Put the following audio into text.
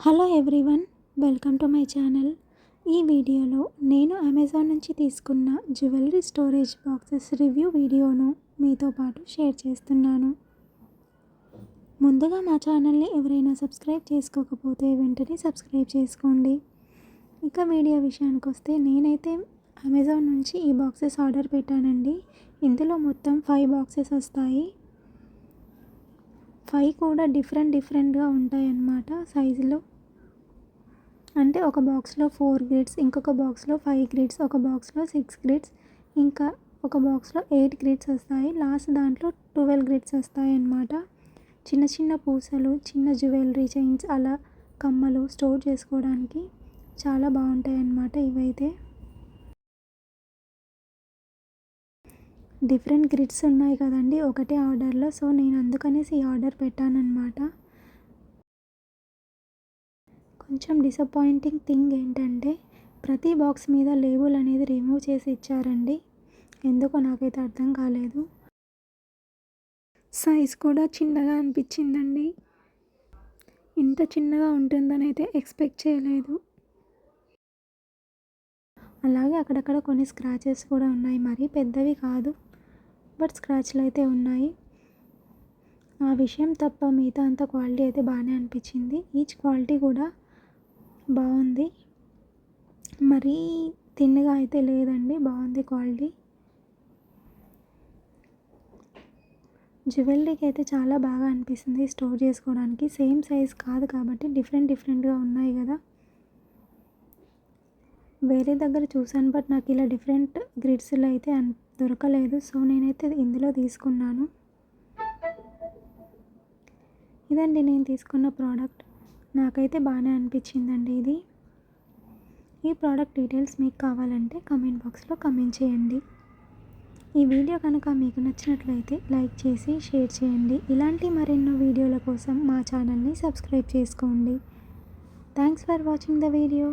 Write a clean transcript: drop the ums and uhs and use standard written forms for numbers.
Hello everyone, welcome to my channel. ఈ వీడియోలో నేను అమెజాన్ నుంచి తీసుకున్న జ్యువెలరీ స్టోరేజ్ బాక్సెస్ రివ్యూ వీడియోను మీతో పాటు షేర్ చేస్తున్నాను. ముందుగా మా ఛానల్ని ఎవరైనా సబ్స్క్రైబ్ చేసుకోకపోతే వెంటనే సబ్స్క్రైబ్ చేసుకోండి. ఇక వీడియో విషయానికి వస్తే నేనైతే అమెజాన్ నుంచి ఈ బాక్సెస్ ఆర్డర్ పెట్టానండి. ఇందులో మొత్తం 5 బాక్సెస్ వస్తాయి. 5 కూడా డిఫరెంట్గా ఉంటాయి అన్నమాట సైజులో. అంటే ఒక బాక్స్లో 4 గ్రిడ్స్, ఇంకొక బాక్స్లో 5 గ్రిడ్స్, ఒక బాక్స్లో 6 గ్రిడ్స్, ఇంకా ఒక బాక్స్లో 8 గ్రిడ్స్ వస్తాయి. లాస్ట్ దాంట్లో 12 గ్రిడ్స్ వస్తాయి అన్నమాట. చిన్న చిన్న పూసలు, చిన్న జ్యువెలరీ చైన్స్, అలా కమ్మలు స్టోర్ చేసుకోవడానికి చాలా బాగుంటాయి అన్నమాట. ఇవైతే డిఫరెంట్ గ్రిడ్స్ ఉన్నాయి కదండి ఒకటే ఆర్డర్లో, సో నేను అందుకనేసి ఈ ఆర్డర్ పెట్టానన్నమాట. కొంచెం డిసప్పాయింటింగ్ థింగ్ ఏంటంటే ప్రతి బాక్స్ మీద లేబుల్ అనేది రిమూవ్ చేసి ఇచ్చారండి. ఎందుకో నాకైతే అర్థం కాలేదు. సైజ్ కూడా చిన్నగా అనిపించిందండి. ఇంత చిన్నగా ఉంటుందని అయితే ఎక్స్పెక్ట్ చేయలేదు. అలాగే అక్కడక్కడ కొన్ని స్క్రాచెస్ కూడా ఉన్నాయి. మరీ పెద్దవి కాదు, బట్ స్క్రాచ్లు అయితే ఉన్నాయి. ఆ విషయం తప్ప మిగతా అంత క్వాలిటీ అయితే బాగానే అనిపించింది. ఈచ్ క్వాలిటీ కూడా బాగుంది, మరీ థిన్గా అయితే లేదండి, బాగుంది క్వాలిటీ. జ్యువెలరీకి అయితే చాలా బాగా అనిపిస్తుంది స్టోర్ చేసుకోవడానికి. సేమ్ సైజ్ కాదు కాబట్టి డిఫరెంట్గా ఉన్నాయి కదా. వేరే దగ్గర చూసాను, బట్ నాకు ఇలా డిఫరెంట్ గ్రిడ్స్లో అయితే దొరకలేదు. సో నేనైతే ఇందులో తీసుకున్నాను. ఇదండి నేను తీసుకున్న ప్రోడక్ట్. నాకైతే బాగానే అనిపించిందండి ఇది. ఈ ప్రోడక్ట్ డీటెయిల్స్ మీకు కావాలంటే కామెంట్ బాక్స్లో కామెంట్ చేయండి. ఈ వీడియో కనుక మీకు నచ్చినట్లయితే లైక్ చేసి షేర్ చేయండి. ఇలాంటి మరెన్నో వీడియోల కోసం మా ఛానల్ని సబ్స్క్రైబ్ చేసుకోండి. Thanks for watching the video.